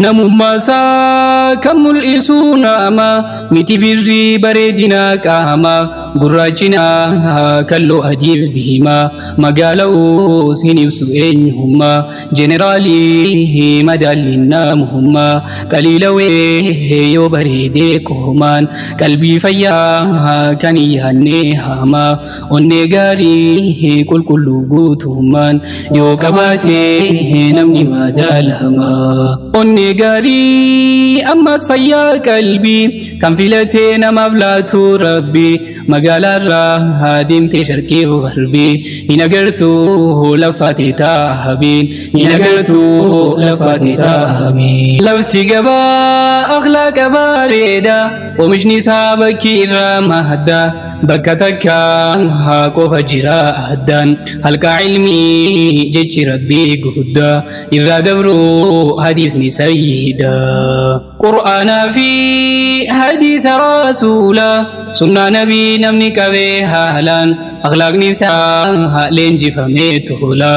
Namummaa isaa kan mul'isu nama miti birrii bareedina qaama gurraachina kalloo adii diimaa magaala'uus hin ibsu eenyummaa jeneraalii madaalliin namummaa qaliilawee yoo bareedee qoomaan qalbii fayyaa kan yaannee hamaa onnee gaarii qulqulluu guutummaan yoo qabaatee namni madaalamaa. Gari ammas fayyaa qalbii kan filatee namaaf laatu rabbi magaalarraa deemtee sharqii garbii hin agartuu laffaatee taahabiin hin agartuu laffaatee taahabiin. Lafti gabaa akhlaaqa bareeda oomishni isaa bakki irraa madda bakka takka qofa jira addaan halkaa ilmii jechi rabbii guddaa irraa dabruu hadiisni sayyida qur'aanaa fi hadiisa rasuulaa sunnaa nabii namni qabee haalaan akhlaaqni isaa leenjifamee tola.